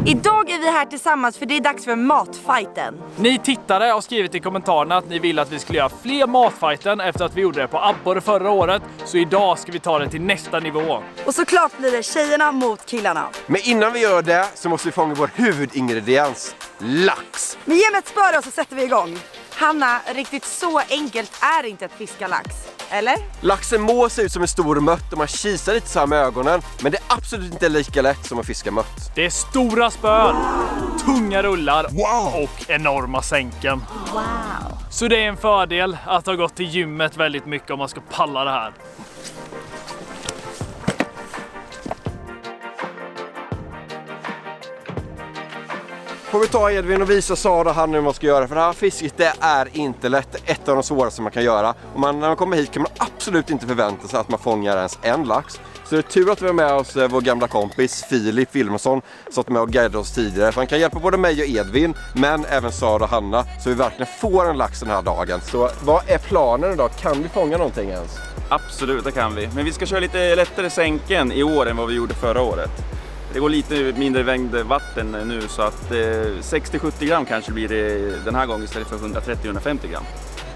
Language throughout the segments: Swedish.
Idag är vi här tillsammans för det är dags för matfighten. Ni tittare har skrivit i kommentarerna att ni vill att vi skulle göra fler matfighten efter att vi gjorde det på abborre förra året. Så idag ska vi ta det till nästa nivå. Och såklart blir det tjejerna mot killarna. Men innan vi gör det så måste vi fånga vår huvudingrediens, lax. Men ge mig ett spö så sätter vi igång. Hanna, riktigt så enkelt är inte att fiska lax, eller? Laxen må se ut som en stor mött och man kisar lite så här med ögonen. Men det är absolut inte lika lätt som att fiska mött. Det är stora spön, tunga rullar och enorma sänken. Wow. Så det är en fördel att ha gått till gymmet väldigt mycket om man ska palla det här. Får vi ta Edvin och visa Sara han hur man ska göra. För det här fisket det är inte lätt. Ett av de svåraste man kan göra. Och när man kommer hit kan man absolut inte förvänta sig att man fångar ens en lax. Så det är tur att vi har med oss vår gamla kompis Filip Wilmsson som varit med och guidat oss tidigare. För han kan hjälpa både mig och Edvin, men även Sara och Hanna. Så vi verkligen får en lax den här dagen. Så vad är planen idag? Kan vi fånga någonting ens? Absolut, det kan vi. Men vi ska köra lite lättare sänken i år än vad vi gjorde förra året. Det går lite mindre mängd vatten nu så att 60-70 gram kanske blir det den här gången istället för 130-150 gram.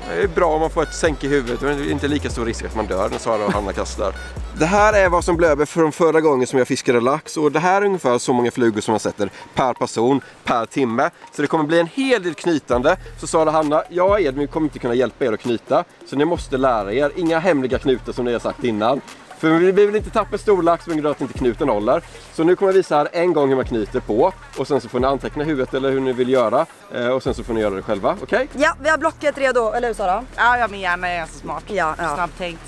Det är bra om man får ett sänk i huvudet, men det är inte lika stor risk att man dör när Sara och Hanna kastar. Det här är vad som blev över från förra gången som jag fiskade lax. Och det här är ungefär så många flugor som man sätter per person, per timme. Så det kommer bli en hel del knytande. Så Sara och Hanna, jag och Edvin kommer inte kunna hjälpa er att knyta. Så ni måste lära er, inga hemliga knutar som ni har sagt innan. För vi vill inte tappa stor lax på grund av att inte knuten håller. Så nu kommer jag visa här en gång hur man knyter på. Och sen så får ni anteckna huvudet eller hur ni vill göra. Och sen så får ni göra det själva, okej? Ja, vi har blocket redo, eller hur Sara? Ja, jag med gärna är så smart. Ja. Snabbt tänkt.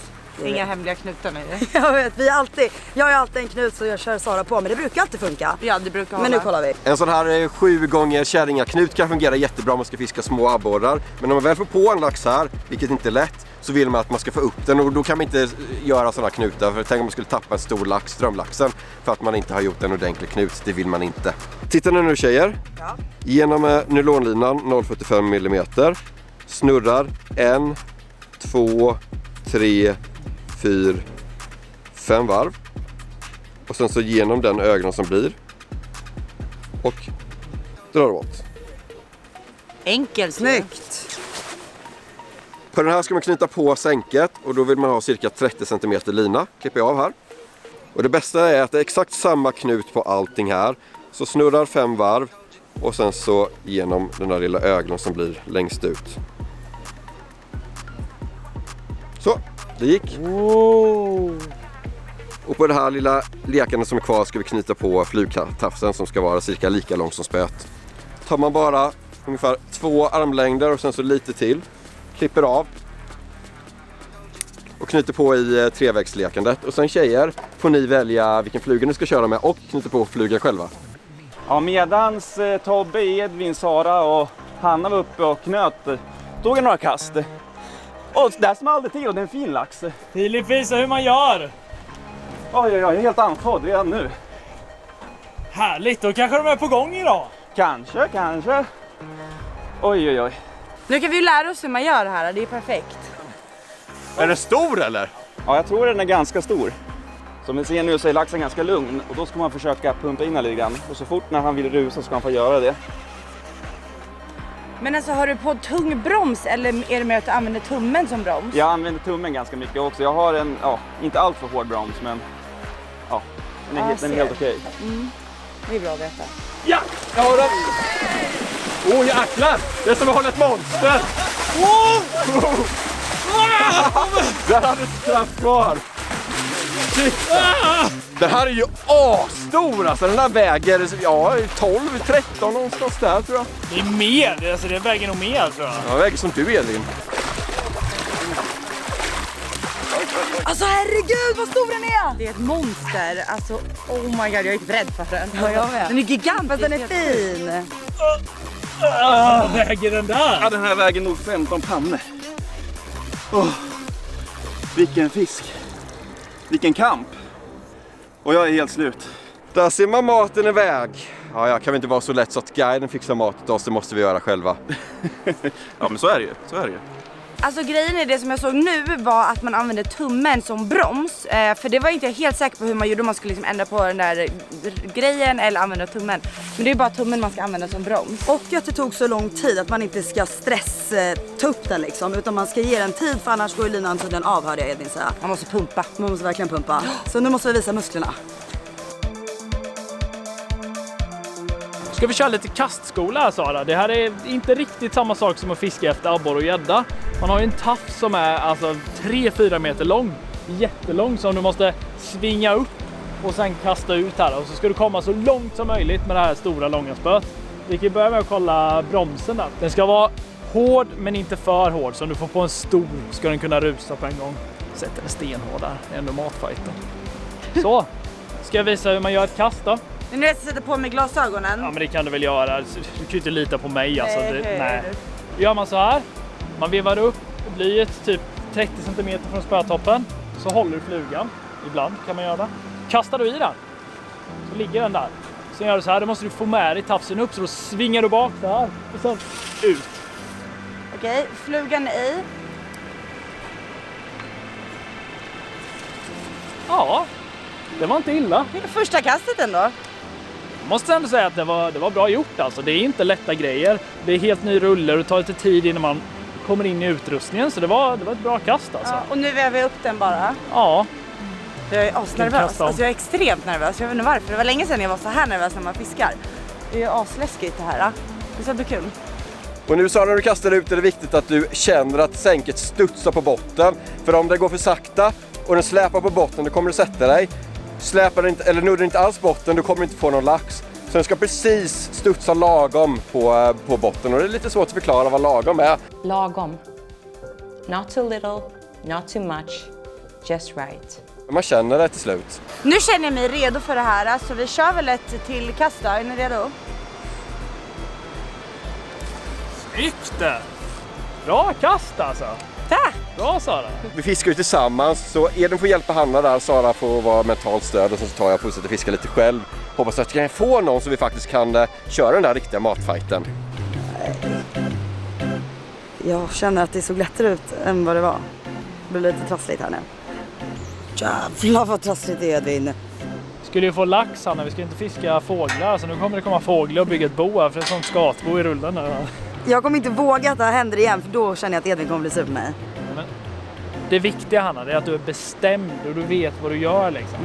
Inga hemliga knutar nu. Jag vet, jag är alltid en knut så jag kör Sara på, men det brukar alltid funka. Ja, det brukar hålla. Men nu kollar vi. En sån här 7 gånger kärringaknut kan fungera jättebra om man ska fiska små abborrar. Men om man väl får på en lax här, vilket inte är lätt, så vill man att man ska få upp den. Och då kan man inte göra sådana knutar. För tänk om man skulle tappa en stor lax, strömlaxen, för att man inte har gjort en ordentlig knut. Det vill man inte. Titta nu tjejer. Ja. Genom nylonlinan 0,45 mm. Snurrar 1, 2, 3, 4, 5 varv. Och sen så genom den ögonen som blir. Och drar åt. Enkelt. Snyggt. På den här ska man knyta på sänket. Och då vill man ha cirka 30 cm lina. Klipper jag av här. Och det bästa är att det är exakt samma knut på allting här. Så snurrar 5 varv. Och sen så genom den där lilla ögonen som blir längst ut. Så, det gick. Och på det här lilla lekanen som är kvar ska vi knyta på flugtafsen som ska vara cirka lika lång som spöet. Tar man bara ungefär 2 armlängder och sen så lite till. Klipper av. Och knyter på i trevägslekandet. Och sen tjejer får ni välja vilken fluga ni ska köra med och knyter på flugan själva. Ja, medans Tobbe, Edvin, Sara och Hanna var uppe och knöt, tog jag några kast. Och där small det till och det är en fin lax. Filip, visa hur man gör! Oj, jag är helt andfådd redan nu. Härligt, då kanske de är på gång idag. Kanske. Oj. Nu kan vi ju lära oss hur man gör det här, det är perfekt. Är den stor eller? Ja, jag tror den är ganska stor. Som ni ser nu så är laxen ganska lugn och då ska man försöka pumpa in lite grann. Och så fort när han vill rusa ska han få göra det. Men alltså, har du på tung broms eller är det med att du använder tummen som broms? Jag använder tummen ganska mycket också. Jag har en, inte allt för hård broms, men den är helt okej. Det är bra att veta. Ja, jag har den! Åh jäklar! Det är som att hålla ett monster! Där hade du kraft kvar! Den här är ju stor alltså, den där väger 12-13 någonstans där tror jag. Det är mer, alltså det väger nog mer tror jag. Ja, väger som du Edvin. Alltså herregud vad stor den är! Det är ett monster, alltså oh my god, jag är inte rädd för den. Ja, jag med. Den är gigantisk. Fast den är fin. Väger den där? Ja, den här väger nog 15 pannor. Vilken fisk. Vilken kamp. Och jag är helt slut. Där ser man maten iväg. Ja, kan vi inte vara så lätt så att guiden fixar mat åt oss, det måste vi göra själva. Ja, men så är det ju. Alltså grejen är det som jag såg nu var att man använde tummen som broms. För det var inte jag helt säker på hur man gjorde, om man skulle liksom ändra på den där grejen eller använda tummen. Men det är bara tummen man ska använda som broms. Och att det tog så lång tid att man inte ska ta upp den liksom, utan man ska ge den tid, för annars går ju linan tydligen av, hörde jag Edvin säga. Man måste pumpa. Man måste verkligen pumpa. Så nu måste vi visa musklerna. Ska vi köra lite kastskola här, Sara? Det här är inte riktigt samma sak som att fiska efter abborre och gädda. Man har ju en tafs som är alltså 3-4 meter lång. Jättelång, som du måste svinga upp och sen kasta ut här. Och så ska du komma så långt som möjligt med det här stora långa spöet. Vi kan börja med att kolla bromsen där. Den ska vara hård men inte för hård. Så om du får på en stor ska den kunna rusa på en gång. Sätt den stenhård där. Det är ändå matfighten. Så, ska jag visa hur man gör ett kast då? Men nu sätter på mig glasögonen. Ja, men det kan du väl göra. Du kan ju inte lita på mig. Alltså. Nej. Gör man så här. Man vevar upp blyet typ 30 cm från spötoppen. Så håller du flugan. Ibland kan man göra det. Kastar du i den. Så ligger den där. Sen gör du så här. Då måste du få med dig tafsen upp. Så då svingar du bak så här. Och sen ut. Okej, flugan i. Ja, det var inte illa. Första kastet ändå. Jag måste ändå säga att det var bra gjort alltså. Det är inte lätta grejer. Det är helt ny rulle och det tar lite tid innan man kommer in i utrustningen. Så det var ett bra kast alltså. Ja, och nu väver jag upp den bara. Ja. Jag är asnervös. Alltså jag är extremt nervös. Jag vet inte varför. Det var länge sedan jag var så här nervös när man fiskar. Det är ju asläskigt det här. Det ska bli kul. Och nu så när du kastar ut är det viktigt att du känner att sänket studsar på botten. För om det går för sakta och den släpar på botten, då kommer du sätta dig. Släpar den inte, eller nuddar inte alls botten, då kommer du inte få någon lax. Så den ska precis studsa lagom på botten. Och det är lite svårt att förklara vad lagom är. Lagom. Not too little, not too much, just right. Man känner det till slut. Nu känner jag mig redo för det här. Så vi kör väl ett till kast då. Är ni redo? Snyggt! Bra kast alltså. Tack! Bra Sara. Vi fiskar ju tillsammans, så Edvin får hjälpa Hanna där, Sara får vara mentalt stöd och så tar jag på att fiska lite själv. Hoppas att jag kan få någon så vi faktiskt kan köra den där riktiga matfighten. Jag känner att det såg lättare ut än vad det var. Det blir lite trassligt här nu. Jävlar vad trassligt det är, Edvin. Skulle ju få lax här när vi ska inte fiska fåglar. Så nu kommer det komma fåglar och bygga ett bo här. För det är sånt skatbo i rullen nu. Jag kommer inte våga att det här händer igen, för då känner jag att Edvin kommer bli sur på mig. Men det viktiga Hanna, det är att du är bestämd och du vet vad du gör liksom.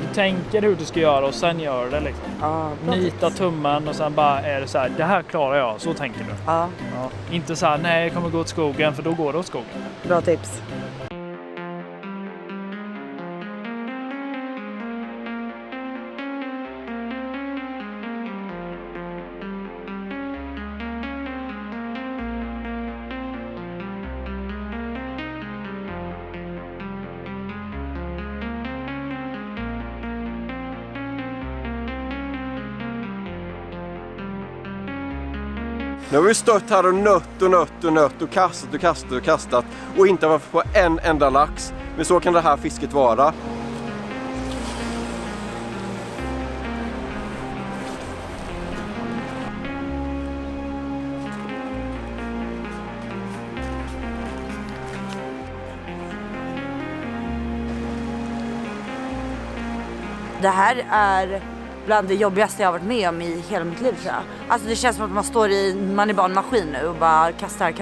Du tänker hur du ska göra och sen gör det liksom. Ja, Nita tummen och sen bara är det så här, det här klarar jag, så tänker du. ja, Ja. Inte så här, nej jag kommer gå åt skogen, för då går det åt skogen. bra tips. Nu har vi stått här och nött och kastat och inte varit på en enda lax. Men så kan det här fisket vara. Det här är bland det jobbigaste jag har varit med om i hela mitt liv, tror jag. Alltså det känns som att man är bara en maskin nu och bara kastar.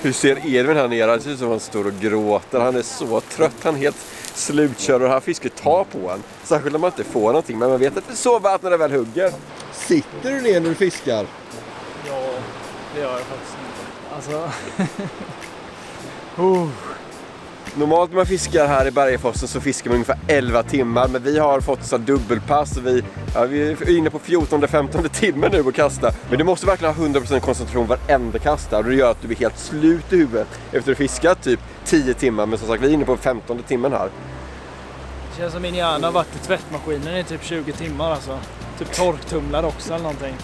Hur ser Edvin här nere? Det ser ut som att han står och gråter. Han är så trött. Han är helt slutkörd och det här fisket tar på en. Särskilt när man inte får någonting. Men man vet att det är så värt när det väl hugger. Sitter du ner när du fiskar? Ja, det gör jag faktiskt inte. Alltså... Normalt när man fiskar här i Bergefossen så fiskar man ungefär 11 timmar. Men vi har fått så dubbelpass. Vi är inne på 14-15 timmar nu att kasta. Men du måste verkligen ha 100% koncentration varenda kasta. Och det gör att du blir helt slut i huvudet efter att du fiskat typ 10 timmar. Men som sagt, vi är inne på 15 timmen här. Det känns som min hjärna har varit i tvättmaskinen i typ 20 timmar alltså. Typ torktumlar också eller någonting.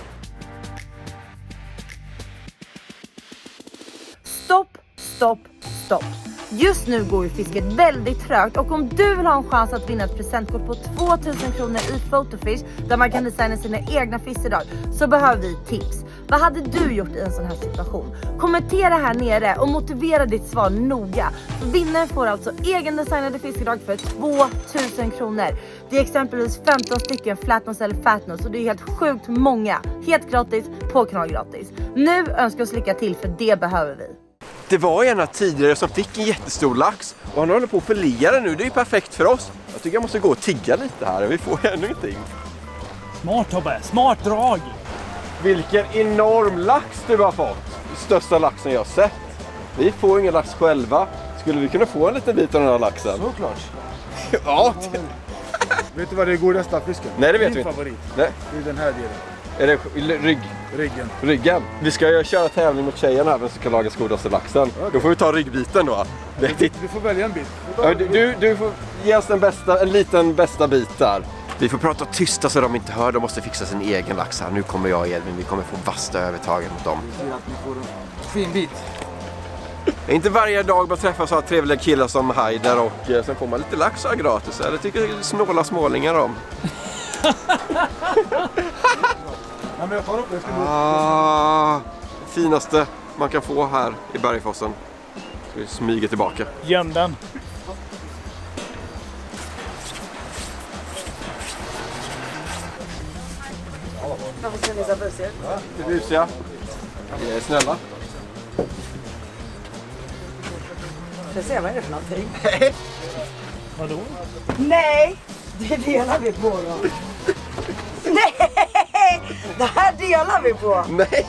stopp. Just nu går ju fisket väldigt trögt och om du vill ha en chans att vinna ett presentkort på 2000 kronor i Photofish där man kan designa sina egna fiskedrag så behöver vi tips. Vad hade du gjort i en sån här situation? Kommentera här nere och motivera ditt svar noga. Vinnaren får alltså egendesignade fiskedrag för 2000 kronor. Det är exempelvis 15 stycken flatnose eller fatnose och det är helt sjukt många. Helt gratis på kanal gratis. Nu önskar oss lycka till för det behöver vi. Det var en tidigare som fick en jättestor lax och han håller på att förlia den nu. Det är ju perfekt för oss. Jag tycker jag måste gå och tigga lite här. Vi får ännu ingenting. Smart Tobbe, smart drag! Vilken enorm lax du har fått. Största laxen jag har sett. Vi får ingen lax själva. Skulle vi kunna få en liten bit av den här laxen? Såklart. Ja. Vet du vad det är godaste fisken? Nej, det vet vi Min inte. favorit. Nej. Det är den här delen. Är det ryggen? Vi ska ju köra tävling mot tjejerna här, vem som kan laga godaste laxen. Okay. Då får vi ta ryggbiten då. Du får välja en bit. Du får ge oss en liten bästa bit där. Vi får prata tysta så de inte hör. De måste fixa sin egen lax här. Nu kommer jag och Edvin. Vi kommer få vasta övertaget mot dem. Vi ser att ni får en fin bit. Det är inte varje dag man träffar så här trevliga killar som Heider och sen får man lite lax här gratis. Eller tycker jag snåla smålingar om. Ja, men jag tar upp efter finaste man kan få här i Bergfossen. Ska vi smyga tillbaka. Göm den. Varför ska ni så busiga? Det är busiga. Vi är snälla. Får jag se, vad är det för någonting? Vadå? Nej! Det delar vi på då. Nej! Det här delar vi på. Nej!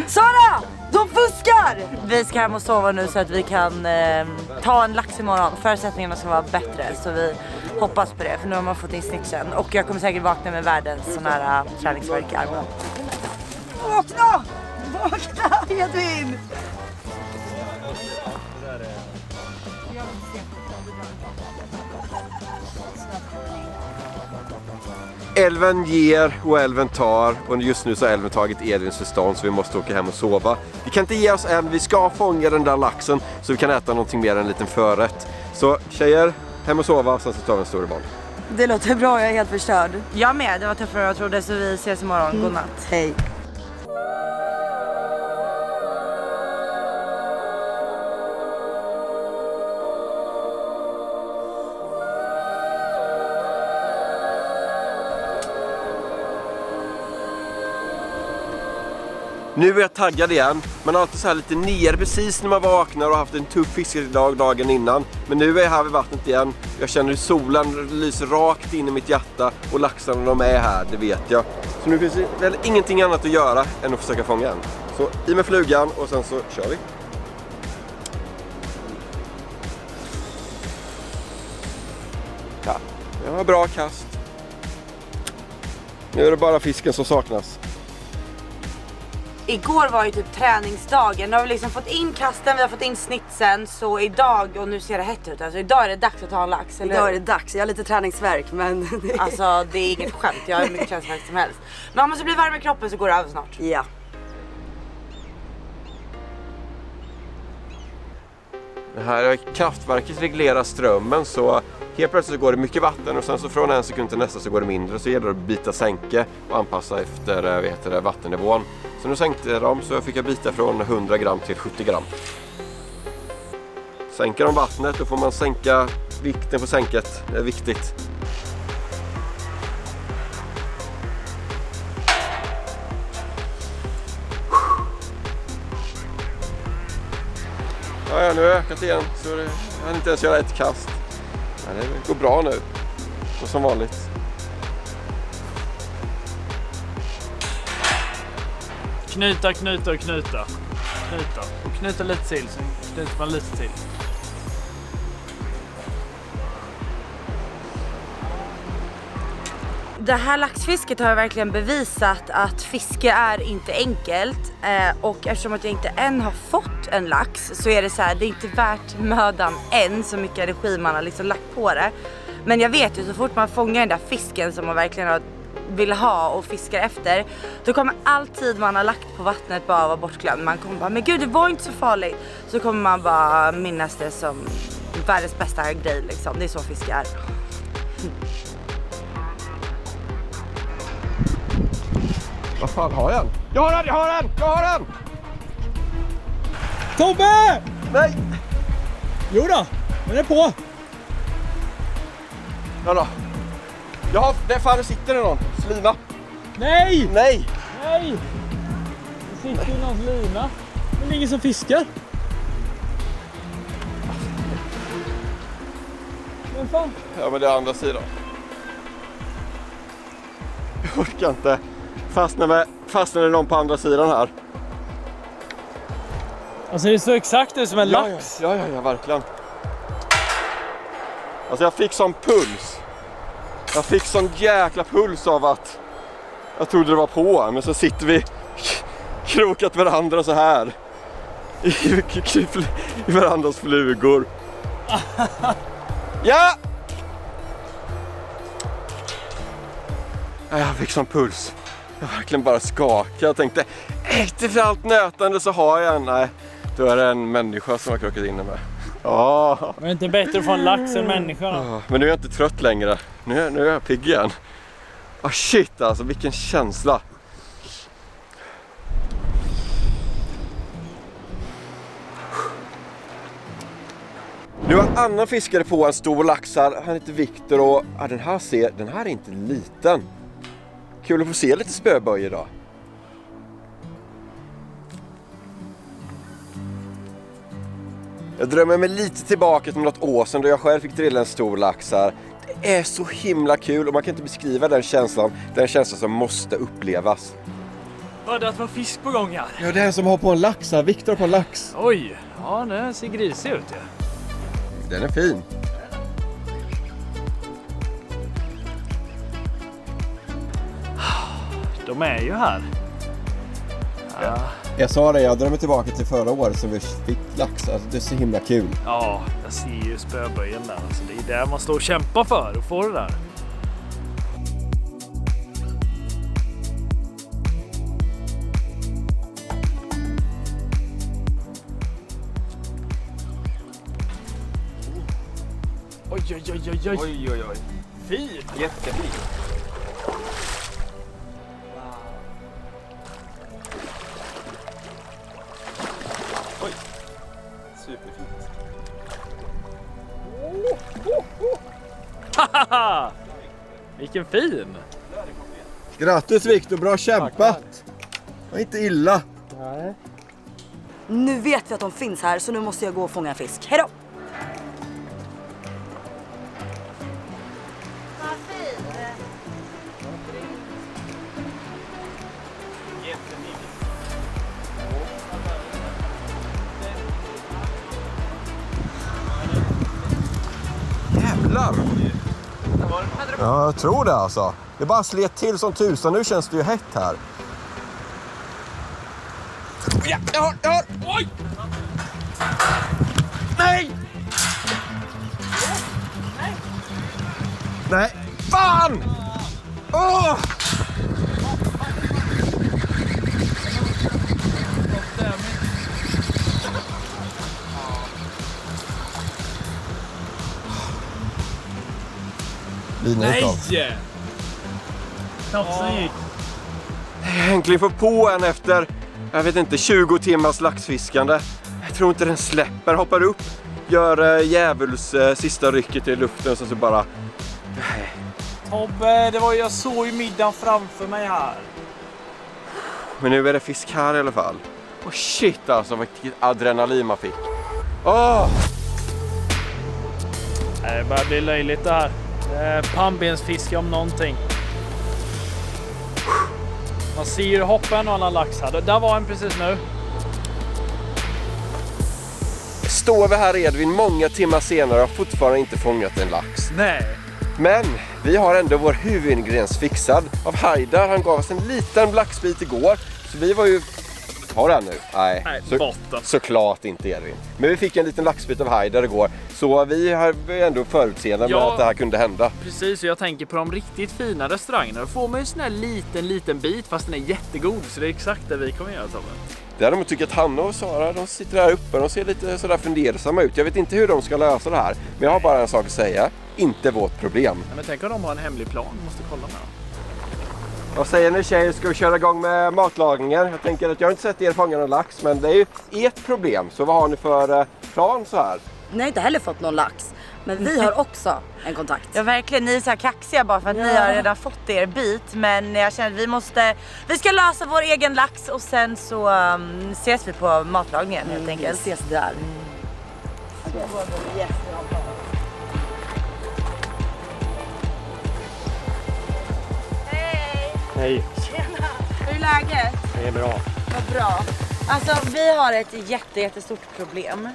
Sara! De fuskar! Vi ska hem och sova nu så att vi kan ta en lax imorgon. Förutsättningarna ska vara bättre så vi hoppas på det. För nu har man fått in snitchen. Och jag kommer säkert vakna med världens sån här träningsvärk i armen. Vakna! Vakna, Edvin! Älven ger och älven tar och just nu så har älven tagit Edvins förstånd så vi måste åka hem och sova. Vi kan inte ge oss än, vi ska fånga den där laxen så vi kan äta någonting mer än en liten förrätt. Så tjejer, hem och sova, sen så tar vi en stor boll. Det låter bra, jag är helt förstörd. Jag med, det var tuffare än jag trodde så vi ses imorgon. Godnatt. Hej. Nu är jag taggad igen. Man har alltid så här lite ner precis när man vaknar och haft en tuff fiskedag dagen innan. Men nu är jag här vid vattnet igen. Jag känner hur solen lyser rakt in i mitt hjärta och laxarna de är här, det vet jag. Så nu finns det väl ingenting annat att göra än att försöka fånga en. Så i med flugan och sen så kör vi. Ja, det var bra kast. Nu är det bara fisken som saknas. Igår var ju typ träningsdagen. Nu har vi liksom fått in kasten, vi har fått in snitsen. Så idag, och nu ser det hett ut, alltså idag är det dags att ta en lax, eller? Idag är det dags, jag har lite träningsvärk men... Alltså det är inget skämt, jag har hur mycket träningsvärk som helst. Men om man så blir varm i kroppen så går det över snart. Ja. Det här kraftverket reglerar strömmen så helt plötsligt går det mycket vatten och sen så från en sekund till nästa så går det mindre så gäller det att byta sänke och anpassa efter vattennivån. Så nu sänkte de så fick jag byta från 100 gram till 70 gram. Sänker de vattnet då får man sänka vikten på sänket, det är viktigt. Ja, nu har jag ökat igen så jag kan inte ens göra ett kast. Ja, det går bra nu, och som vanligt. Knyta. Och knyta lite till, så knyter man lite till. Det här laxfisket har verkligen bevisat att fiske är inte enkelt. Och eftersom att jag inte än har fått en lax så är det så här, det är inte värt mödan än så mycket energi man har liksom lagt på det. Men jag vet ju så fort man fångar den där fisken som man verkligen har vill ha och fiskar efter, då kommer all tid man har lagt på vattnet bara vara bortglömd. Man kommer bara, men gud det var inte så farligt. Så kommer man bara minnas det som världens bästa grej liksom. Det är så fiskar. Vad fan har jag den? Jag har den! Tobbe! Nej! Jo då, den är på. Ja då. Där fan sitter det någon. Slima. Nej! Nej! Nej! Det sitter ju någon lina. Men det är ingen som fiskar. Men fan. Ja, men det är andra sidan. Jag orkar inte. Fastnar någon på andra sidan här. Alltså det är så exakt ut som en lax. Ja, verkligen. Alltså jag fick sån puls. Jag fick sån jäkla puls av att jag trodde det var på. Men så sitter vi krokat varandra så här. I varandras flugor. Ja! Jag fick sån puls. Jag verkligen bara skakade. Jag tänkte, efter allt nötande så har jag en. Nej, då är det en människa som har krokat in med. Ja. Men det är inte bättre att få en lax än människa då? Men nu är jag inte trött längre. Nu är jag pigg igen. Shit alltså, vilken känsla. Nu har en annan fiskare på en stor laxar. Han heter Viktor och den här är inte liten. Kul att få se lite spöböj idag. Jag drömmer mig lite tillbaka till något år sedan då jag själv fick drilla en stor laxar. Det är så himla kul och man kan inte beskriva den känslan. Den känslan som måste upplevas. Vad det att vara fisk på gång här? Ja, det är en som har på en laxar. Viktor på en lax. Oj, ja den ser grisig ut. Ja. Den är fin. De är ju här. Ja. Jag sa det, jag drömmer tillbaka till förra året som vi fick laxar. Alltså, det är så himla kul. Ja, jag ser ju spöböjen där. Alltså, det är där man står och kämpar för att få det där. Oj. Fin! Jättefin. Oj. Superfint. Haha! Vilken fin! Grattis Viktor, bra kämpat. Det var inte illa. Nu vet vi att de finns här så nu måste jag gå och fånga en fisk. Hej då! Jävlar! Ja, jag tror det alltså. Det bara slet till som tusan. Nu känns det ju hett här. Ja, jag har! Oj! Nej! Nej! Fan! Åh! Nej! Topsen gick. Äntligen få på en efter, jag vet inte, 20 timmars laxfiskande. Jag tror inte den släpper, hoppar upp, gör djävuls sista rycket i luften och så bara... Tobbe, jag såg ju middagen framför mig här. Men nu är det fisk här i alla fall. Och shit alltså, vilket adrenalin man fick. Åh! Det börjar bli löjligt det här. Pannbensfiske om någonting. Man ser ju hoppen och annan lax här. Där var en precis nu. Står vi här Edvin många timmar senare och har fortfarande inte fångat en lax. Nej. Men vi har ändå vår huvudingrediens fixad av Haidar. Han gav oss en liten laxbit igår. Så vi var ju Har du den nu? Nej, Nej, botten. såklart inte Edvin. Men vi fick en liten laxbit av Haider igår. Så vi har ändå förutseende med att det här kunde hända. Precis, och jag tänker på de riktigt fina restaurangerna. Då får man ju en sån här liten bit fast den är jättegod. Så det är exakt det vi kommer göra, Tobbe. Däremot tycker jag att Hanna och Sara, de sitter där uppe. De ser lite sådär fundersamma ut. Jag vet inte hur de ska lösa det här. Men jag har bara en sak att säga. Inte vårt problem. Ja, men tänk om de har en hemlig plan. Måste kolla med dem. Vad säger ni tjejer? Ska vi köra igång med matlagningen? Jag tänker att jag har inte sett er fånga någon lax. Men det är ju ert problem. Så vad har ni för plan så här? Ni har inte heller fått någon lax. Men vi har också en kontakt. Ja verkligen, ni är så här kaxiga bara för att ni har redan fått er bit. Men jag känner att vi ska lösa vår egen lax och sen så ses vi på matlagningen helt enkelt. Vi ses där. Hej, Tjena! Hur är läget? det är bra. Vad bra. Alltså vi har ett jättestort problem.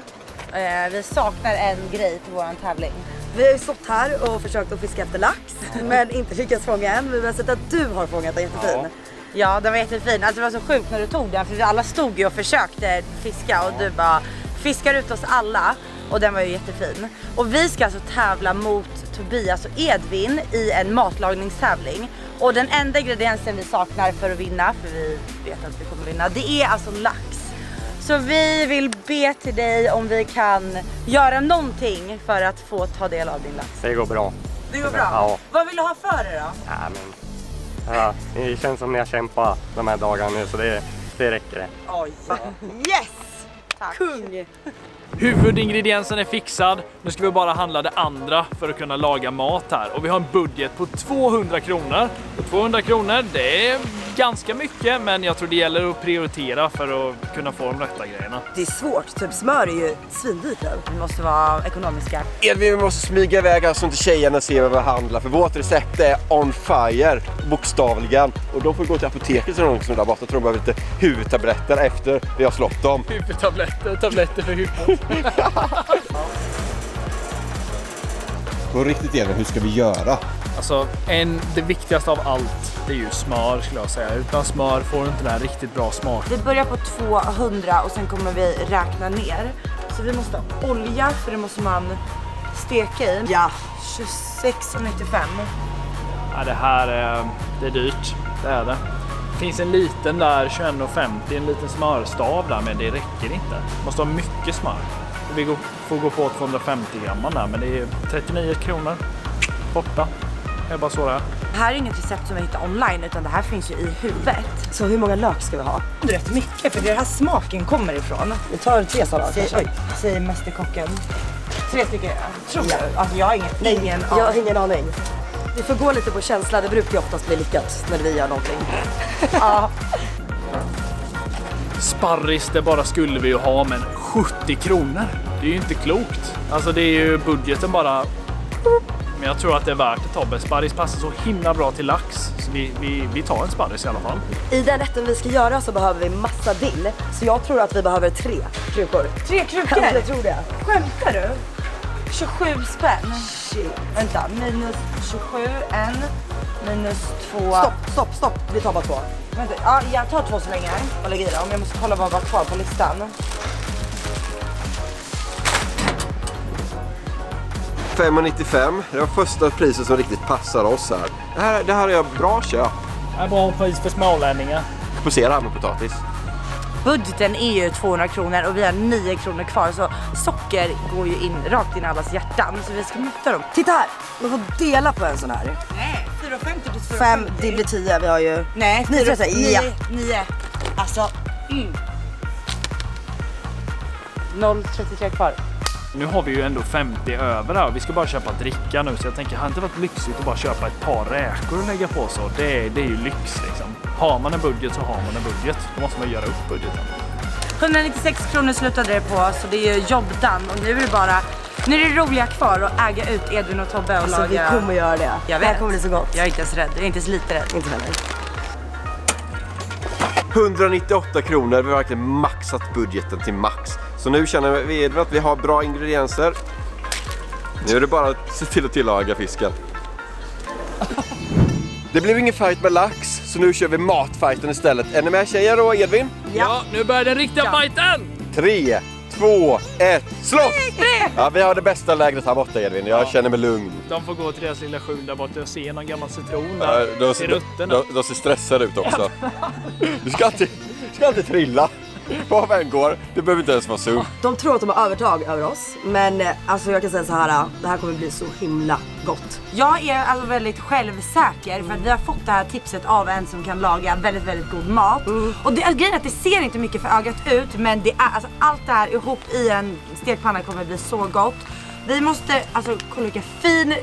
Vi saknar en grej till våran tävling. Vi har ju stått här och försökt att fiska efter lax. Men inte lyckats fånga en. Vi har sett att du har fångat en jättefin. Ja, den var jättefin. Alltså det var så sjukt när du tog den. För vi alla stod ju och försökte fiska. Och du bara fiskar ut oss alla. Och den var ju jättefin. Och vi ska alltså tävla mot Tobias och Edvin i en matlagningstävling. Och den enda ingrediensen vi saknar för att vinna, för vi vet att vi kommer vinna, det är alltså lax. Så vi vill be till dig om vi kan göra någonting för att få ta del av din lax. Det går bra. Det går bra? Ja. Vad vill du ha för det då? Ja, det känns som ni har kämpat de här dagarna nu så det räcker det. Oj. Yes! Tack. Kung! Huvudingrediensen är fixad. Nu ska vi bara handla det andra för att kunna laga mat här. Och vi har en budget på 200 kronor. Och 200 kronor, det är ganska mycket. Men jag tror det gäller att prioritera för att kunna få de rätta grejerna. Det är svårt. Typ smör är ju svindyrt nu. Vi måste vara ekonomiska. Edvin, vi måste smyga iväg här så inte tjejerna ser vad vi handlar. För vårt recept är on fire, bokstavligen. Och de får gå till apoteket som de där borta. Jag tror de behöver lite huvudtabletter efter vi har slått dem. Tabletter för huvudet. På riktigt Edvin, hur ska vi göra? Alltså, det viktigaste av allt, det är ju smör skulle jag säga. Utan smör får du inte den här riktigt bra smak. Vi börjar på 200 och sen kommer vi räkna ner. Så vi måste ha olja, för det måste man steka i. Ja. 26,95. Ja, det här det är dyrt, det är det. Det finns en liten där, 21,50, en liten smörstav där, men det räcker inte. Måste ha mycket smör. Vi får gå på 250 gram där, men det är 39 kronor borta. Det är bara så det är. Det här är inget recept som vi hittar online, utan det här finns ju i huvudet. Så hur många lök ska vi ha? Det är rätt mycket, för det är här smaken kommer ifrån. Vi tar 3 sådana. Säger mästerkocken. 3 stycken, tror jag. Alltså jag har Jag har ingen aning. Vi får gå lite på känsla, det brukar ju oftast bli lyckat när vi gör någonting. Ja. Sparris, det bara skulle vi ju ha, men 70 kronor. Det är ju inte klokt. Alltså det är ju budgeten bara. Men jag tror att det är värt det, Tobbe. Sparris passar så himla bra till lax. Så vi tar en sparris i alla fall. I den rätten vi ska göra så behöver vi massa dill. Så jag tror att vi behöver 3 krukor. 3 krukor? Ja, jag tror det. Skämtar du? 27 spänn. Shit. Vänta, minus 27, en, minus 2. Stopp. Vi tar bara 2. Vänta, ja, jag tar 2 så länge och lägger i dem. Jag måste kolla vad var kvar på listan. 5,95. Det var första priset som riktigt passar oss här. Det här är bra köp. Det är bra pris för smålänningar. Posera här med potatis. Budgeten är ju 200 kronor och vi har 9 kronor kvar, så socker går ju in rakt in i allas hjärtan, så vi ska muta dem. Titta här, man får dela på en sån här. Nej, 4,50 till 5, det blir 10, vi har ju... Nej, 9. Alltså, 0,33 kvar. Nu har vi ju ändå 50 över här och vi ska bara köpa dricka nu, så jag tänker, har inte varit lyxigt att bara köpa ett par räkor och lägga på så? Det är ju lyx liksom. Har man en budget så har man en budget. Då måste man göra upp budgeten. 196 kronor slutade det på, så det är ju jobb done. Och nu är det bara, nu är det roliga kvar att äga ut Edvin och Tobbe och laga. Vi kommer göra det. Jag vet. Det här kommer bli så gott. Jag är inte ens rädd, jag är inte ens lite rädd. Inte heller. 198 kronor, vi har verkligen maxat budgeten till max. Så nu känner vi att vi har bra ingredienser. Nu är det bara att se till att tillaga fisken. Det blev ingen fight med lax, så nu kör vi matfighten istället. Är ni med tjejer och Edvin? Ja, nu börjar den riktiga fighten! 3, 2, 1, slåss! Ja, vi har det bästa lägret här borta, Edvin. Jag känner mig lugn. De får gå till deras lilla skjul där borta och se någon gammal citron där i rutterna. De ser stressade ut också. Du ska alltid trilla. Vad än går, det behöver inte ens vara så. De tror att de har övertag över oss. Men alltså jag kan säga så här, det här kommer bli så himla gott. Jag är alltså väldigt självsäker för att vi har fått det här tipset av en som kan laga väldigt, väldigt god mat. Och grejen är att det ser inte mycket för ögat ut, men det är, alltså, allt det här ihop i en stekpanna kommer bli så gott. Vi måste, alltså kolla vilken fin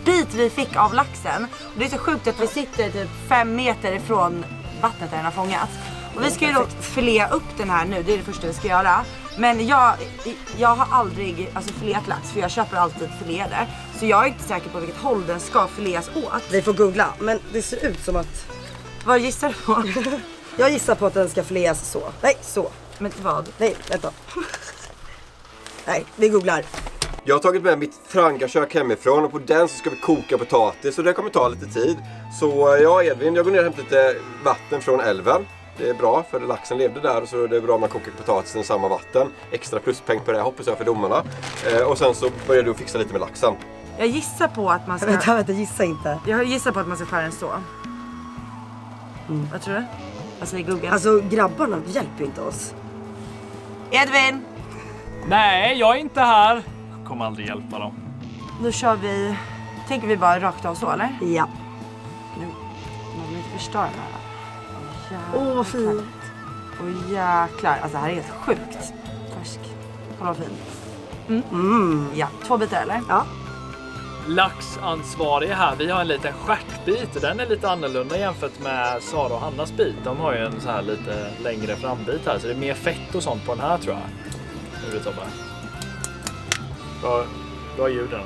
bit vi fick av laxen. Och det är så sjukt att vi sitter typ 5 meter ifrån vattnet där den har fångats. Och vi ska ju då filea upp den här nu, det är det första vi ska göra. Men jag har aldrig fileat lax, för jag köper alltid fileade. Så jag är inte säker på vilket håll den ska fileas åt. Vi får googla, men det ser ut som att... Vad gissar du på? Jag gissar på att den ska fileas så. Nej, så. Men vad? Nej, vänta. Nej, vi googlar. Jag har tagit med mitt trangarkök hemifrån och på den så ska vi koka potatis, så det kommer ta lite tid. Så jag Edvin, jag går ner och hämtar lite vatten från älven. Det är bra för laxen levde där, och så är det bra om man kokar potatisen i samma vatten. Extra pluspeng på det, hoppas jag, för domarna. Och sen så börjar du fixa lite med laxen. Jag gissar på att man ska... Vänta, gissa inte. Jag gissar på att man ska skära den så. Vad tror du? Vad säger Google? Alltså grabbarna hjälper inte oss. Edvin! Nej, jag är inte här. Jag kommer aldrig hjälpa dem. Då kör vi... Tänker vi bara rakt av så, eller? Ja. Nu, man vill inte förstöra den här. Åh, vad fint. Och jäklar, alltså det här är helt sjukt. Färsk. Kolla vad fin. Ja, 2 bitar eller? Ja. Laxansvariga här, vi har en liten stjärtbit och den är lite annorlunda jämfört med Sara och Hannas bit. De har ju en så här lite längre frambit här, så det är mer fett och sånt på den här, tror jag. Nu vet jag bara. Bra ljuden.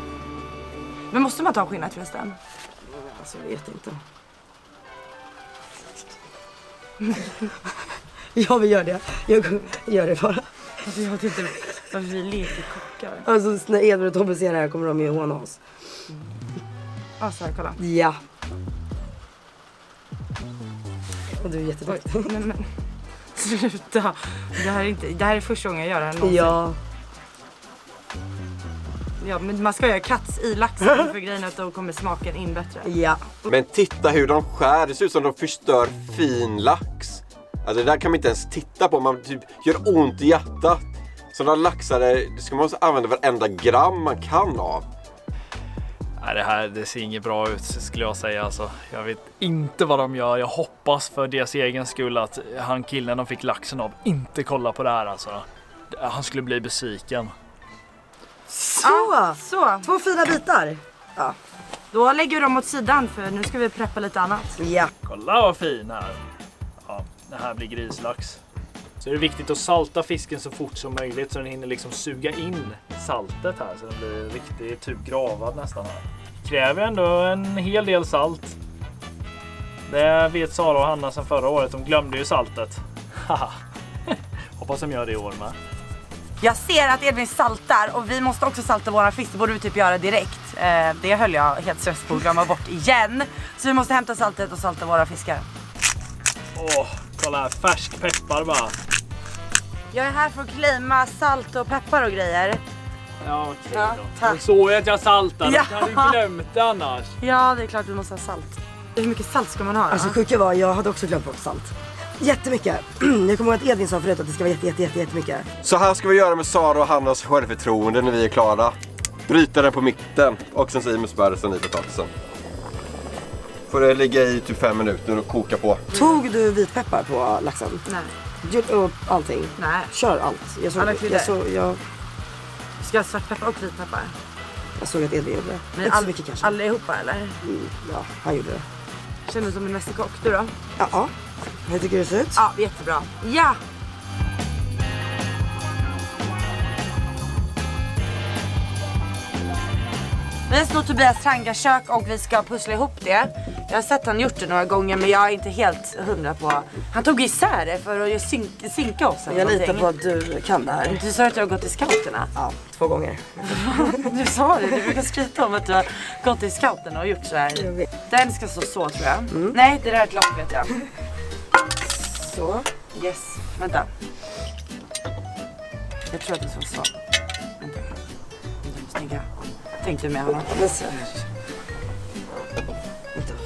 Men måste man ta skinnat förresten? Alltså jag vet inte. Ja, vi gör det. Jag gör det bara. Alltså jag vet inte varför vi leker kockar. Alltså när Edvard och Tobbe ser det här kommer de ju håna oss. Ja, så här, kolla. Ja. Och du är jätteduktig. Men sluta. Det här är första gången jag gör det här någonsin. Ja. Ja, men man ska göra cuts i laxen för grejen att då kommer smaken in bättre. Ja. Men titta hur de skär, det ser ut som de förstör fin lax. Alltså det där kan man inte ens titta på, man typ gör ont i hjärtat. Sådana laxar, det ska man använda varenda gram man kan av. Nej, det ser inget bra ut, skulle jag säga. Alltså, jag vet inte vad de gör. Jag hoppas för deras egen skull att han killen de fick laxen av inte kolla på det här. Alltså. Han skulle bli besviken. Så! Så. 2 fina bitar. Ja. Då lägger vi dem åt sidan för nu ska vi preppa lite annat. Ja. Kolla vad fin här. Ja, det här blir grislax. Så är det viktigt att salta fisken så fort som möjligt så den hinner liksom suga in saltet här så den blir riktigt typ gravad nästan här. Kräver ändå en hel del salt. Det vet Sara och Hanna sedan förra året. De glömde ju saltet. Haha. Hoppas de gör det i år med. Jag ser att Edvin saltar och vi måste också salta våra fisk. Det borde vi typ göra direkt. Det höll jag helt stress på att glömma bort igen. Så vi måste hämta saltet och salta våra fiskar. Åh, kolla här. Färsk peppar bara. Jag är här för att claima salt och peppar och grejer. Ja, okej Ja, då. tack. Jag såg att jag saltade. Ja. Jag hade glömt det annars. Ja, det är klart vi måste ha salt. Hur mycket salt ska man ha då? Alltså sjuka var, jag hade också glömt bort salt. Jättemycket. Jag kommer ihåg att Edvin sa förut att det ska vara jättemycket. Så här ska vi göra med Sara och Hannas självförtroende när vi är klara. Bryta den på mitten och sen så i musbärsen i potatisen. Får det ligga i typ 5 minuter och koka på. Tog du vitpeppar på laxen? Nej. Och allting? Nej. Kör allt. Alla kryddor. Jag Ska jag ha svartpeppar och vitpeppar? såg att Edvin gjorde det. Men Inte så mycket kanske. allihopa eller? Ja, han gjorde det. Känner som en mästerkock. Du då? Ja. Hur tycker du det ser ut? Ja, jättebra. Ja! Vi har snott Tobias trangarkök och vi ska pussla ihop det. Jag har sett han gjort det några gånger men jag är inte helt 100 på. Han tog isär det för att sinka oss. Jag litar på att du kan det här. Du sa att du har gått i scouterna. Ja, 2 gånger. Du sa det, du brukar skryta om att du har gått i scouterna och gjort så här. Den ska stå så tror jag. Nej, det där är ett lock vet jag. Så. Yes, vänta. Jag tror att det var så. Vänta, snygga. Tänkte du med Hanna?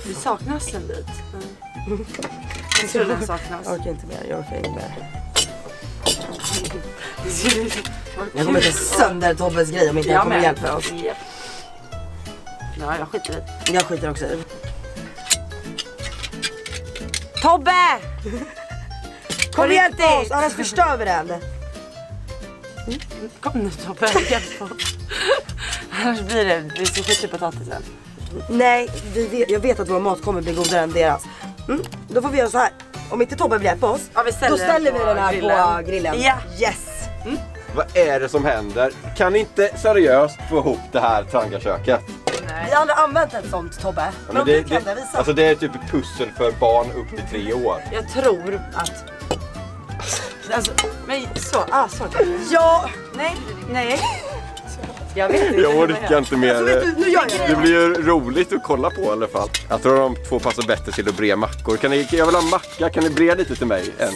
Det saknas en bit. Jag tror den saknas. Jag orkar inte mer, jag orkar inte mer. Jag kommer inte sönder Tobbes grej om inte jag kommer hjälpa oss. Ja, jag skiter i. Jag skiter också i. Tobbe! Kom igen till oss, annars förstör vi den. Kom nu Tobbe, hjälp oss. Annars blir det så skit i potatisen. Nej, jag vet att vår mat kommer bli godare än deras. Då får vi göra så här. Om inte Tobbe vill hjälpa oss, då ställer vi den här på grillen. Ja. Yes! Vad är det som händer? Kan ni inte seriöst få ihop det här trangaköket? Vi har aldrig använt ett sånt Tobbe. Ja, men om du kan det, visa. Alltså det är typ ett pussel för barn upp till 3 år. Jag tror att... Alltså, men så, så. Ja! Nej. Jag vet inte. Jag orkar inte mer. Alltså, vet du, nu gör jag det. Det blir ju roligt att kolla på i alla fall. Jag tror de två passar bättre till att bre mackor. Jag vill ha macka, kan ni bre lite till mig än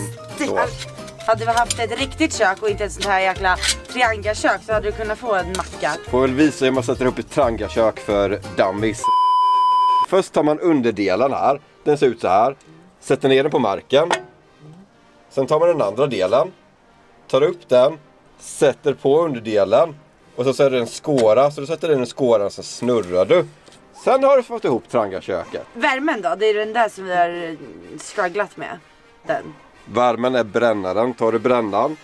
så? Hade vi haft ett riktigt kök och inte ett sånt här jäkla triangelkök så hade du kunnat få en macka. Får väl visa hur man sätter upp ett trangaköck för dummies. Först tar man underdelen här. Den ser ut så här. Sätter ner den på marken. Sen tar man den andra delen. Tar upp den. Sätter på underdelen. Och så är det en skåra. Så du sätter in en skåra och så snurrar du. Sen har du fått ihop trangaköket. Värmen då? Det är den där som vi har strugglat med. Den. Värmen är brännaren. Tar du brännan.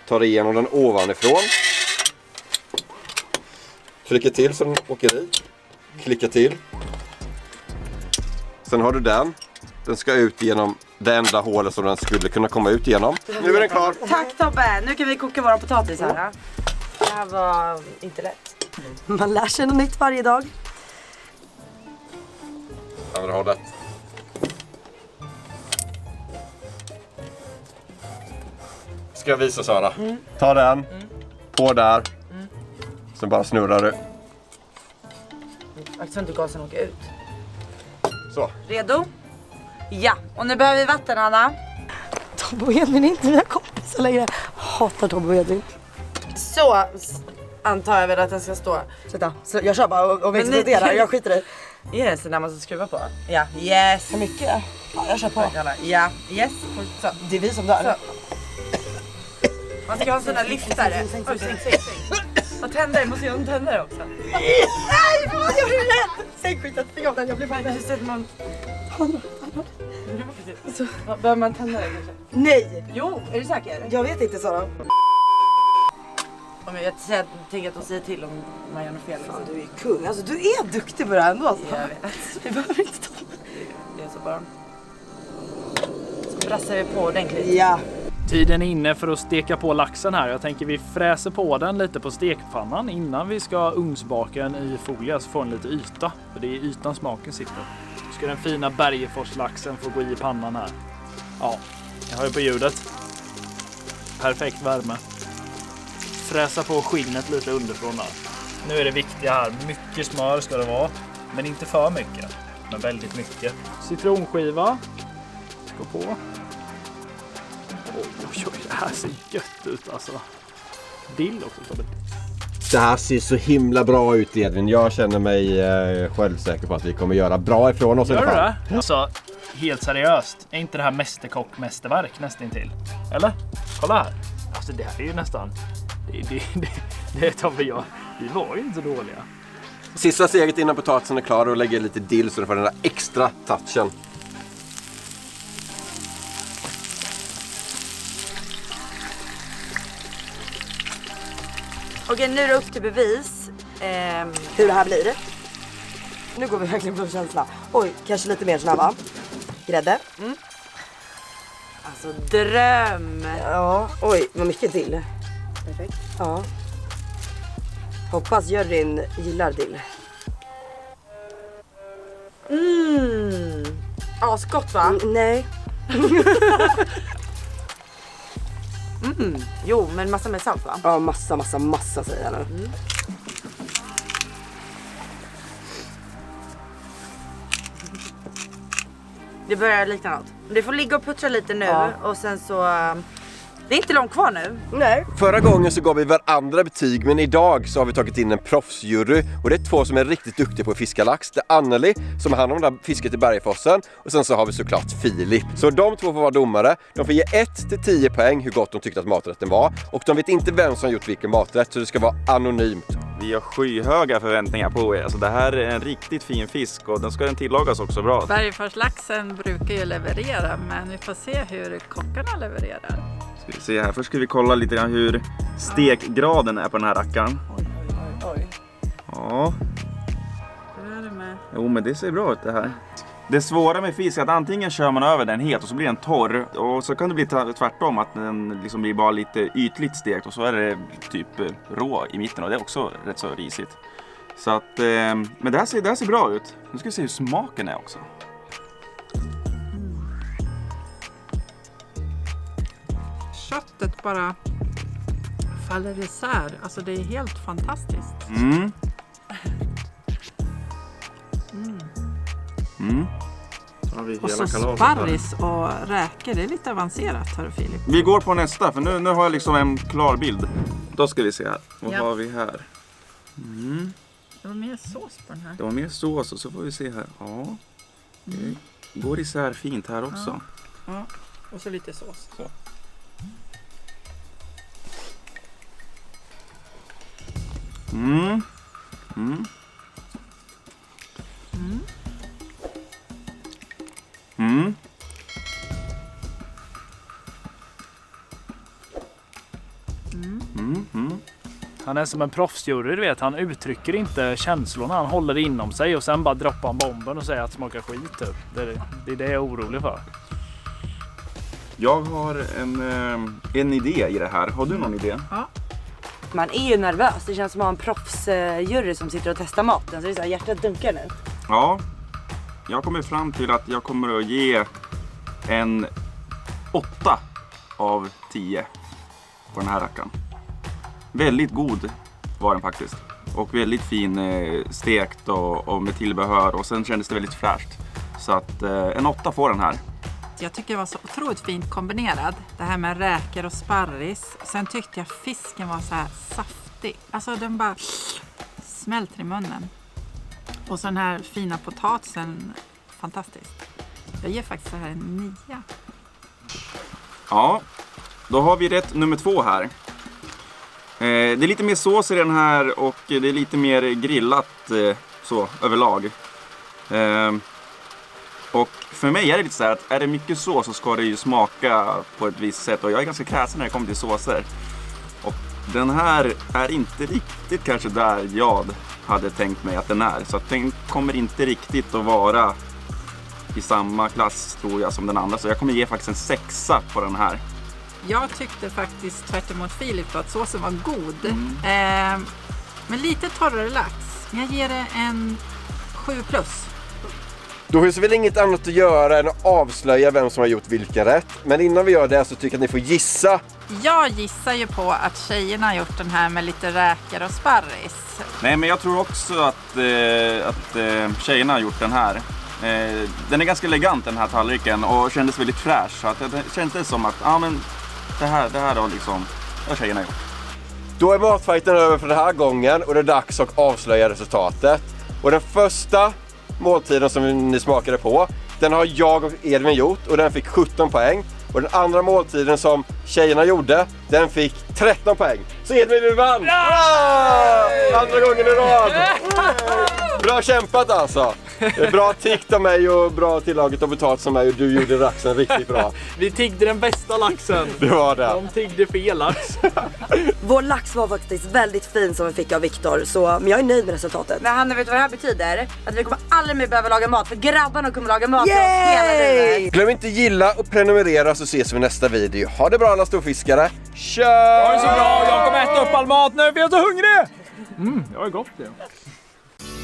Tar igenom den ovanifrån. Trycker till så den åker i. Klicka till. Sen har du den. Den ska ut genom det enda hålet som den skulle kunna komma ut genom. Nu är den klar. Tack Tobbe! Nu kan vi koka våra potatis här. Det här var inte lätt. Man lär sig något nytt varje dag. Andra hållet. Ska jag visa Sara? Ta den. På där. Sen bara snurrar du. Jag tror inte gasen åker ut. Så. Redo? Ja, och nu behöver vi vatten Hanna. Tobbe och Edvin är inte mina kompisar längre. Hatar Tobbe och Edvin. Så antar jag väl att den ska stå. Sluta, så jag kör bara och exploderar. Jag skiter i. Är det så där man ska skruva på? Ja, yes. Hur mycket? Ja, jag kör på. Ja, yes. Så. Det är vi som dör. Så. Man ska ha en sån där lyftare. Oj, sänk. Och tändare, måste jag ha en tändare också. Nej, fan, jag blir rädd! Sänk skiten, jag blir fan rädd. Behöver man tändare kanske? Nej! Jo, är du säker? Jag vet inte Sara. Om jag tänker att de säger till om man gör något fel. Fan, du är kung. Alltså du är duktig på det här ändå alltså. Jag vet. Vi behöver inte ta Det är så bara. Så brassar vi på ordentligt. Ja. Tiden är inne för att steka på laxen här. Jag tänker vi fräser på den lite på stekpannan innan vi ska ugnsbaka den i folie så får den lite yta. För det är i ytan smaken sitter. Så ska den fina Bergeforslaxen få gå i pannan här. Ja, jag har ju på ljudet. Perfekt värme. Fräsa på skinnet lite underifrån där. Nu är det viktiga här. Mycket smör ska det vara. Men inte för mycket. Men väldigt mycket. Citronskiva. Gå på. Oj, det här ser gött ut alltså. Dill också. Det här ser så himla bra ut Edvin. Jag känner mig självsäker på att vi kommer göra bra ifrån oss i alla fall. Gör du det? Alltså, helt seriöst. Är inte det här mästerkock-mästerverk nästan till? Eller? Kolla här. Alltså det här är ju nästan... Det tar vi jag. Vi var ju inte så dåliga. Sista steget innan potatisen är klar och lägger lite dill så du får den där extra touchen. Okej, nu är det upp till bevis. Hur det här blir. Nu går vi verkligen på känsla. Oj, kanske lite mer sån här va? Grädde. Alltså dröm. Ja, oj, vad mycket dill. Perfekt. Ja. Hoppas juryn gillar dill. Asgott va? Nej. Jo, men massa med salt va? Ja, massa säger jag nu. Det börjar likna något. Du får ligga och puttra lite nu och sen så... Det är inte långt kvar nu. Nej. Förra gången så gav vi varandra betyg, men idag så har vi tagit in en proffsjury. Och det är 2 som är riktigt duktiga på att fiska lax. Det är Anneli som har hand om det här fisket i Bergefossen. Och sen så har vi såklart Filip. Så de 2 får vara domare. De får ge 1-10 poäng hur gott de tyckte att maträtten var. Och de vet inte vem som gjort vilken maträtt, så det ska vara anonymt. Vi har skyhöga förväntningar på er. Alltså det här är en riktigt fin fisk och den ska den tillagas också bra. Bergeforslaxen brukar ju leverera, men vi får se hur kockarna levererar. Ska vi se här. Först ska vi kolla lite grann hur stekgraden är på den här rackaren. Oj. Ja. Hur är det med? Jo, men det ser bra ut det här. Det svåra med fisk är att antingen kör man över den helt och så blir den torr. Och så kan det bli tvärtom, att den liksom blir bara lite ytligt stekt. Och så är det typ rå i mitten och det är också rätt så risigt. Så att, men det här ser bra ut. Nu ska vi se hur smaken är också. Köttet bara faller isär. Alltså det är helt fantastiskt. Så har vi Och hela så kalaset sparris och räkor. Det är lite avancerat, hör Filip. Vi går på nästa, för nu har jag liksom en klar bild. Då ska vi se här. Vad har vi här? Det var mer sås på den här. Det var mer sås och så får vi se här. Ja, det går isär fint här också. Ja. Och så lite sås. Så. Han är som en proffsjury, du vet. Han uttrycker inte känslorna, han håller det inom sig och sen bara droppar han bomben och säger att det smakar skit typ. Det är det jag är orolig för. Jag har en idé i det här. Har du någon idé? Ja. Man är ju nervös. Det känns som att ha en proffsjury som sitter och testar maten. Så det är så här, hjärtat dunkar nu. Ja, jag kommer fram till att jag kommer att ge en 8 av 10 på den här rackaren. Väldigt god var den faktiskt. Och väldigt fin stekt och med tillbehör. Och sen kändes det väldigt fräscht. Så att en 8 får den här. Jag tycker det var så otroligt fint kombinerad. Det här med räkor och sparris. Sen tyckte jag fisken var så här saftig. Alltså den bara smälter i munnen. Och så den här fina potatisen. Fantastiskt. Jag ger faktiskt så här en 9. Ja, då har vi rätt nummer 2 här. Det är lite mer sås i den här och det är lite mer grillat så överlag. Och för mig är det lite så här att är det mycket sås så ska det ju smaka på ett visst sätt. Och jag är ganska kräsen när det kommer till såser. Och den här är inte riktigt kanske där jag hade tänkt mig att den är. Så att den kommer inte riktigt att vara i samma klass tror jag som den andra. Så jag kommer ge faktiskt en 6 på den här. Jag tyckte faktiskt tvärt emot Filip att såsen var god. Men lite torrare lax. Jag ger det en 7+. Då finns det väl inget annat att göra än att avslöja vem som har gjort vilka rätt. Men innan vi gör det så tycker jag att ni får gissa. Jag gissar ju på att tjejerna har gjort den här med lite räkor och sparris. Nej, men jag tror också att tjejerna har gjort den här. Den är ganska elegant den här tallriken och kändes väldigt fräsch. Så att det kändes som att men det här har liksom tjejerna gjort. Då är matfighten över för den här gången och det är dags att avslöja resultatet. Och den första måltiden som ni smakade på, den har jag och Edvin gjort och den fick 17 poäng. Och den andra måltiden som tjejerna gjorde, den fick 13 poäng. Så Edvin, vi vann! Yeah! Andra gången i rad! Bra kämpat alltså! Bra tickt av mig och bra tillaget och betalt som mig och du gjorde laxen riktigt bra. Vi tiggde den bästa laxen. Det var det. De tiggde fel lax. Vår lax var faktiskt väldigt fin som vi fick av Viktor, men jag är nöjd med resultatet. Men Hanna, vet du vad det här betyder? Att vi kommer aldrig mer behöva laga mat, för grabbarna kommer laga mat till oss hela livet. Glöm inte gilla och prenumerera så ses vi i nästa video. Ha det bra alla storfiskare. Kör! Ha det så bra, jag kommer äta upp all mat nu för jag är så hungrig. Jag är gott det.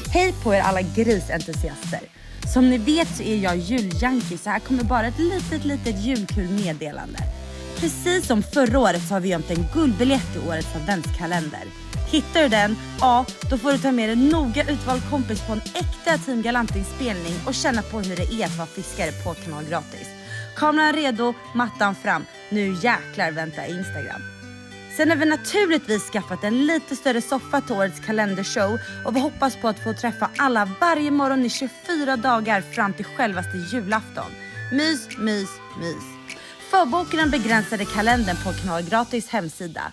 Hej på er alla grisentusiaster. Som ni vet så är jag juljunkie, så här kommer bara ett litet julkul meddelande. Precis som förra året så har vi gömt en guldbiljett i årets adventskalender. Hittar du den, ja, då får du ta med en noga utvald kompis på en äkta Team Galantis-spelning och känna på hur det är att vara fiskare på Kanal Gratis. Kameran redo, mattan fram. Nu jäklar vänta Instagram. Sen har vi naturligtvis skaffat en lite större soffa till årets kalendershow och vi hoppas på att få träffa alla varje morgon i 24 dagar fram till självaste julafton. Mys, mys, mys. Förboka den begränsade kalendern på Kanal Gratis hemsida.